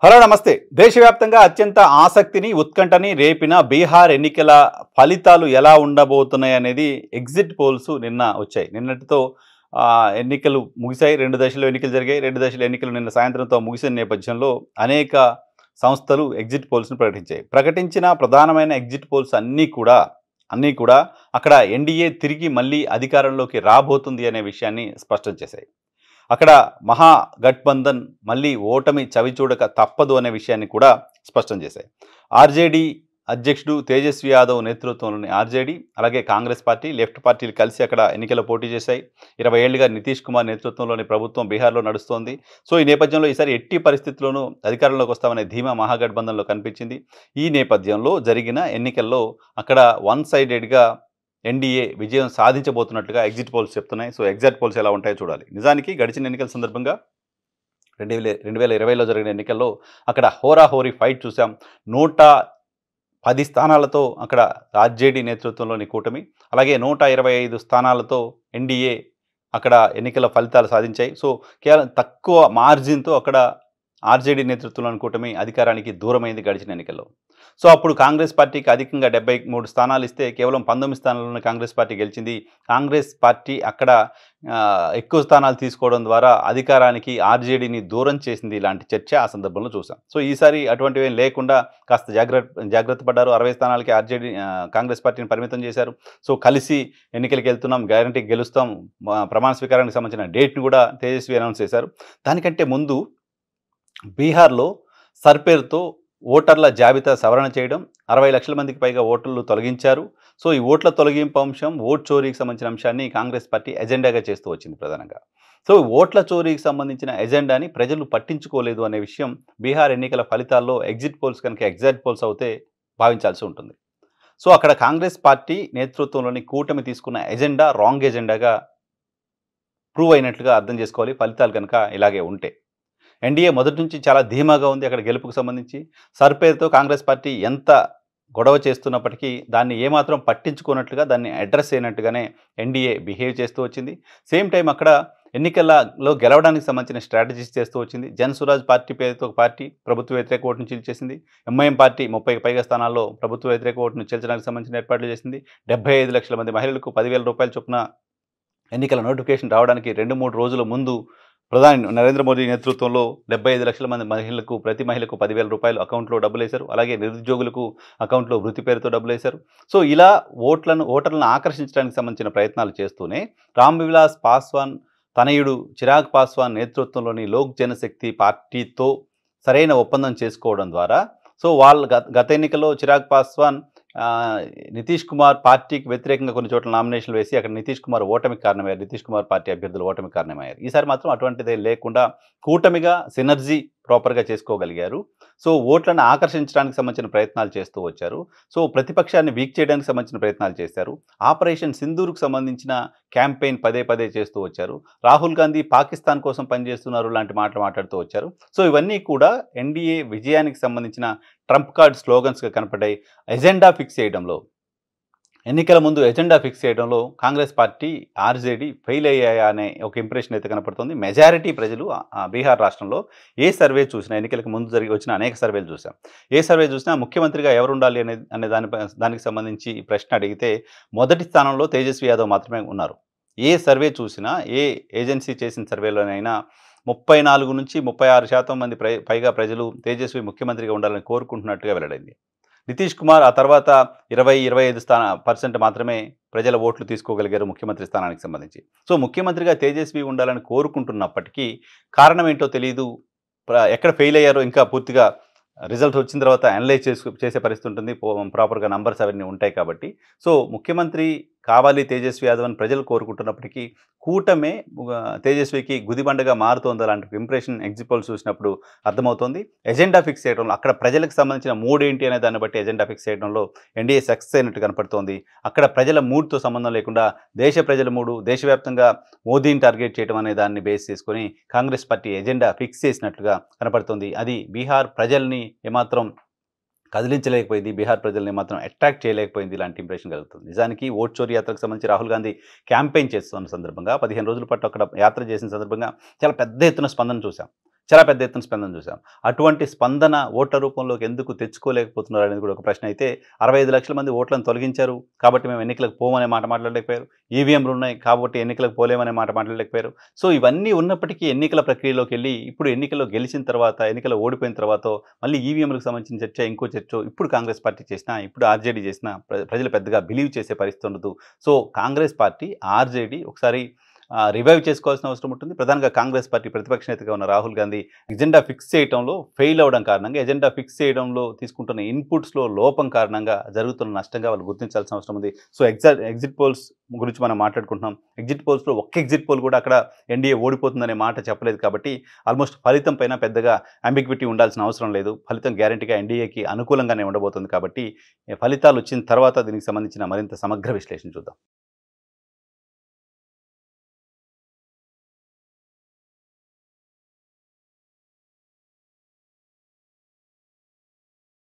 Hello నమస్తే. దేశవ్యాప్తంగా అత్యంత ఆసక్తిని, ఉత్కంఠని రేపిన బీహార్ ఎన్నికల ఫలితాలు ఎలా ఉండబోతున్నాయి అనేది ఎగ్జిట్ పోల్స్ నిన్న వచ్చాయి. నిన్నటితో ఎన్నికలు ముగిశాయి. 2 దశల్లో ఎన్నికలు జరిగాయి. 2 దశల ఎన్నికలు నిన్న సాయంత్రంతో ముగిసిన నేపథ్యంలో అనేక సంస్థలు ఎగ్జిట్ పోల్స్‌ను ప్రకటించాయి. ప్రకటించిన ప్రధానమైన ఎగ్జిట్ పోల్స్ అన్నీ కూడా అక్కడ ఎన్డీఏ తిరిగి మళ్ళీ అధికారంలోకి రాబోతుంది అనే విషయాన్ని స్పష్టం చేశాయి. అక్కడ మహాగఠబంధన్ మళ్ళీ ఓటమి చవిచూడక తప్పదు అనే విషయాన్ని కూడా స్పష్టం చేశాయి. ఆర్జేడీ అధ్యక్షుడు తేజస్వి యాదవ్ నేతృత్వంలోని ఆర్జేడీ, అలాగే కాంగ్రెస్ పార్టీ, లెఫ్ట్ పార్టీలు కలిసి అక్కడ ఎన్నికల్లో పోటీ చేశాయి. 20 ఏళ్లుగా నితీష్ కుమార్ నేతృత్వంలోని ప్రభుత్వం బీహార్లో నడుస్తోంది. సో ఈ నేపథ్యంలో ఈసారి ఎట్టి పరిస్థితుల్లోనూ అధికారంలోకి వస్తామనే ధీమా మహాగఠబంధన్లో కనిపించింది. ఈ నేపథ్యంలో జరిగిన ఎన్నికల్లో అక్కడ వన్ సైడెడ్గా ఎన్డీఏ విజయం సాధించబోతున్నట్లుగా ఎగ్జిట్ పోల్స్ చెప్తున్నాయి. సో ఎగ్జిట్ పోల్స్ ఎలా ఉంటాయో చూడాలి. నిజానికి గడిచిన ఎన్నికల సందర్భంగా 2020లో జరిగిన ఎన్నికల్లో అక్కడ హోరాహోరీ ఫైట్ చూసాం. 110 స్థానాలతో అక్కడ ఆర్జేడీ నేతృత్వంలోని కూటమి, అలాగే 125 స్థానాలతో ఎన్డీఏ అక్కడ ఎన్నికల ఫలితాలు సాధించాయి. సో కేవలం తక్కువ మార్జిన్తో అక్కడ ఆర్జేడీ నేతృత్వంలోని కూటమి అధికారానికి దూరమైంది గడిచిన ఎన్నికల్లో. సో అప్పుడు కాంగ్రెస్ పార్టీకి అధికంగా 73 స్థానాలు ఇస్తే కేవలం 19 స్థానాల్లోనే కాంగ్రెస్ పార్టీ గెలిచింది. కాంగ్రెస్ పార్టీ అక్కడ ఎక్కువ స్థానాలు తీసుకోవడం ద్వారా అధికారానికి ఆర్జేడీని దూరం చేసింది. ఇలాంటి చర్చ ఆ సందర్భంలో చూసాం. సో ఈసారి అటువంటివి లేకుండా కాస్త జాగ్రత్త పడ్డారు. 60 స్థానాలకి కాంగ్రెస్ పార్టీని పరిమితం చేశారు. సో కలిసి ఎన్నికలకు వెళ్తున్నాం, గ్యారంటీ గెలుస్తాం, ప్రమాణ స్వీకారానికి సంబంధించిన డేట్ని కూడా తేజస్వి అనౌన్స్ చేశారు. దానికంటే ముందు బీహార్లో సర్పేరుతో ఓటర్ల జాబితా సవరణ చేయడం, 60 లక్షల మందికి పైగా ఓటర్లు తొలగించారు. సో ఈ ఓట్ల తొలగింపు అంశం, ఓట్ చోరీకి సంబంధించిన అంశాన్ని కాంగ్రెస్ పార్టీ ఎజెండాగా చేస్తూ వచ్చింది ప్రధానంగా. సో ఓట్ల చోరీకి సంబంధించిన ఎజెండాని ప్రజలు పట్టించుకోలేదు అనే విషయం బీహార్ ఎన్నికల ఫలితాల్లో ఎగ్జిట్ పోల్స్ కనుక ఎగ్జాక్ట్ పోల్స్ అవుతే భావించాల్సి ఉంటుంది. సో అక్కడ కాంగ్రెస్ పార్టీ నేతృత్వంలోని కూటమి తీసుకున్న ఎజెండా రాంగ్ ఎజెండాగా ప్రూవ్ అయినట్లుగా అర్థం చేసుకోవాలి ఫలితాలు కనుక ఇలాగే ఉంటే. ఎన్డీఏ మొదటి నుంచి చాలా ధీమాగా ఉంది అక్కడ గెలుపుకు సంబంధించి. సర్పేరుతో కాంగ్రెస్ పార్టీ ఎంత గొడవ చేస్తున్నప్పటికీ దాన్ని ఏమాత్రం పట్టించుకున్నట్లుగా, దాన్ని అడ్రస్ అయినట్టుగానే ఎన్డీఏ బిహేవ్ చేస్తూ వచ్చింది. సేమ్ టైం అక్కడ ఎన్నికల్లో గెలవడానికి సంబంధించిన స్ట్రాటజీస్ చేస్తూ వచ్చింది. జన్ సురాజ్ పార్టీ పేరుతో ఒక పార్టీ ప్రభుత్వ వ్యతిరేక ఓటును చీల్చేసింది. ఎంఐఎం పార్టీ 30కి పైగా స్థానాల్లో ప్రభుత్వ వ్యతిరేక ఓటును చీల్చడానికి సంబంధించిన ఏర్పాట్లు చేసింది. 75 లక్షల మంది మహిళలకు 10,000 రూపాయల చొప్పున ఎన్నికల నోటిఫికేషన్ రావడానికి 2-3 రోజుల ముందు ప్రధాని నరేంద్ర మోదీ నేతృత్వంలో 75 లక్షల మంది మహిళలకు, ప్రతి మహిళకు 10,000 రూపాయలు అకౌంట్లో డబ్బులు వేశారు. అలాగే నిరుద్యోగులకు అకౌంట్లో వృత్తి పేరుతో డబ్బులు వేశారు. సో ఇలా ఓటర్లను ఆకర్షించడానికి సంబంధించిన ప్రయత్నాలు చేస్తూనే రామ్ విలాస్ పాస్వాన్ తనయుడు చిరాగ్ పాస్వాన్ నేతృత్వంలోని లోక్ జనశక్తి పార్టీతో సరైన ఒప్పందం చేసుకోవడం ద్వారా, సో వాళ్ళు గత ఎన్నికల్లో చిరాగ్ పాస్వాన్ నితీష్ కుమార్ పార్టీకి వ్యతిరేకంగా కొన్ని చోట్ల నామినేషన్లు వేసి అక్కడ నితీష్ కుమార్ ఓటమికి కారణమయ్యారు. నితీష్ కుమార్ పార్టీ అభ్యర్థులు ఓటమికి కారణమయ్యారు. ఈసారి మాత్రం అటువంటిదే లేకుండా కూటమిగా సినర్జీ ప్రాపర్గా చేసుకోగలిగారు. సో ఓట్లను ఆకర్షించడానికి సంబంధించిన ప్రయత్నాలు చేస్తూ వచ్చారు. సో ప్రతిపక్షాన్ని వీక్ చేయడానికి సంబంధించిన ప్రయత్నాలు చేశారు. ఆపరేషన్ సింధూర్కు సంబంధించిన క్యాంపెయిన్ పదే చేస్తూ వచ్చారు. రాహుల్ గాంధీ పాకిస్తాన్ కోసం పనిచేస్తున్నారు లాంటి మాటలు మాట్లాడుతూ వచ్చారు. సో ఇవన్నీ కూడా ఎన్డీఏ విజయానికి సంబంధించిన ట్రంప్ కార్డ్ స్లోగన్స్గా కనపడ్డాయి. ఎజెండా ఫిక్స్ చేయడంలో, ఎన్నికల ముందు ఎజెండా ఫిక్స్ చేయడంలో కాంగ్రెస్ పార్టీ, ఆర్జేడీ ఫెయిల్ అయ్యాయా అనే ఒక ఇంప్రెషన్ అయితే కనపడుతుంది. మెజారిటీ ప్రజలు బీహార్ రాష్ట్రంలో ఏ సర్వే చూసినా, ఎన్నికలకు ముందు వచ్చిన అనేక సర్వేలు చూసాం, ఏ సర్వే చూసినా ముఖ్యమంత్రిగా ఎవరు ఉండాలి అనే దానికి సంబంధించి ప్రశ్న అడిగితే మొదటి స్థానంలో తేజస్వి యాదవ్ మాత్రమే ఉన్నారు. ఏ సర్వే చూసినా, ఏ ఏజెన్సీ చేసిన సర్వేలోనైనా 34-36% మంది పైగా ప్రజలు తేజస్వి ముఖ్యమంత్రిగా ఉండాలని కోరుకుంటున్నట్టుగా వెల్లడైంది. నితీష్ కుమార్ ఆ తర్వాత 20-25% మాత్రమే ప్రజల ఓట్లు తీసుకోగలిగారు ముఖ్యమంత్రి స్థానానికి సంబంధించి. సో ముఖ్యమంత్రిగా తేజస్వి ఉండాలని కోరుకుంటున్నప్పటికీ కారణం ఏంటో తెలియదు. ఎక్కడ ఫెయిల్ అయ్యారో ఇంకా పూర్తిగా రిజల్ట్ వచ్చిన తర్వాత అనలైజ్ చేసే పరిస్థితి ఉంటుంది. ప్రాపర్గా నంబర్స్ అవన్నీ ఉంటాయి కాబట్టి. సో ముఖ్యమంత్రి కావాలి తేజస్వి యాదవ్ అని ప్రజలు కోరుకుంటున్నప్పటికీ కూటమే తేజస్వికి గుదిబండగా మారుతోంది. అలాంటి ఇంప్రెషన్ ఎగ్జిట్ పోల్స్ చూసినప్పుడు అర్థమవుతోంది. ఎజెండా ఫిక్స్ చేయడంలో, అక్కడ ప్రజలకు సంబంధించిన మూడ్ ఏంటి అనే దాన్ని బట్టి ఎజెండా ఫిక్స్ చేయడంలో ఎన్డీఏ సక్సెస్ అయినట్టు కనపడుతోంది. అక్కడ ప్రజల మూడ్తో సంబంధం లేకుండా దేశ ప్రజల మూడు, దేశవ్యాప్తంగా మోదీని టార్గెట్ చేయడం అనే దాన్ని బేస్ చేసుకొని కాంగ్రెస్ పార్టీ ఎజెండా ఫిక్స్ చేసినట్లుగా కనపడుతోంది. అది బీహార్ ప్రజల్ని ఏమాత్రం కదిలించలేకపోయింది, బీహార్ ప్రజల్ని మాత్రం అట్రాక్ట్ చేయలేకపోయింది. ఇలాంటి ఇంప్రెషన్ కలుగుతుంది. నిజానికి ఓట్ చోరీ యాత్రకు సంబంధించి రాహుల్ గాంధీ క్యాంపెయిన్ చేస్తున్న సందర్భంగా 15 రోజుల పాటు అక్కడ యాత్ర చేసిన సందర్భంగా చాలా పెద్ద ఎత్తున స్పందన చూసాం. చాలా పెద్ద ఎత్తున స్పందన చూసాం. అటువంటి స్పందన ఓట్ల రూపంలోకి ఎందుకు తెచ్చుకోలేకపోతున్నారు అనేది కూడా ఒక ప్రశ్న అయితే 65 లక్షల మంది ఓట్లను తొలగించారు కాబట్టి మేము ఎన్నికలకు పోమనే మాట మాట్లాడలేకపోయారు. ఈవీఎంలు ఉన్నాయి కాబట్టి ఎన్నికలకు పోలేమనే మాట మాట్లాడలేకపోయారు. సో ఇవన్నీ ఉన్నప్పటికీ ఎన్నికల ప్రక్రియలోకెళ్ళి ఇప్పుడు ఎన్నికల్లో గెలిచిన తర్వాత, ఎన్నికల్లో ఓడిపోయిన తర్వాతో మళ్ళీ ఈవీఎంలకు సంబంధించిన చర్చ, ఇంకో చర్చో ఇప్పుడు కాంగ్రెస్ పార్టీ చేసినా, ఇప్పుడు ఆర్జేడీ చేసినా ప్రజలు పెద్దగా బిలీవ్ చేసే పరిస్థితి ఉండదు. సో కాంగ్రెస్ పార్టీ, ఆర్జేడీ ఒకసారి రివైవ్ చేసుకోవాల్సిన అవసరం ఉంటుంది. ప్రధానంగా కాంగ్రెస్ పార్టీ ప్రతిపక్ష నేతగా ఉన్న రాహుల్ గాంధీ ఎజెండా ఫిక్స్ చేయడంలో ఫెయిల్ అవ్వడం కారణంగా, ఎజెండా ఫిక్స్ చేయడంలో తీసుకుంటున్న ఇన్పుట్స్‌లో లోపం కారణంగా జరుగుతున్న నష్టంగా వాళ్ళు గుర్తించాల్సిన అవసరం ఉంది. సో ఎగ్జిట్ పోల్స్ గురించి మనం మాట్లాడుకుంటున్నాం. ఎగ్జిట్ పోల్స్‌లో ఒక్క ఎగ్జిట్ పోల్ కూడా అక్కడ ఎన్డీఏ ఓడిపోతుందనే మాట చెప్పలేదు కాబట్టి ఆల్మోస్ట్ ఫలితం పైన పెద్దగా అంబిగ్విటీ ఉండాల్సిన అవసరం లేదు. ఫలితం గ్యారంటీగా ఎన్డీఏకి అనుకూలంగానే ఉండబోతుంది కాబట్టి ఫలితాలు వచ్చిన తర్వాత దీనికి సంబంధించిన మరింత సమగ్ర విశ్లేషణ చూద్దాం.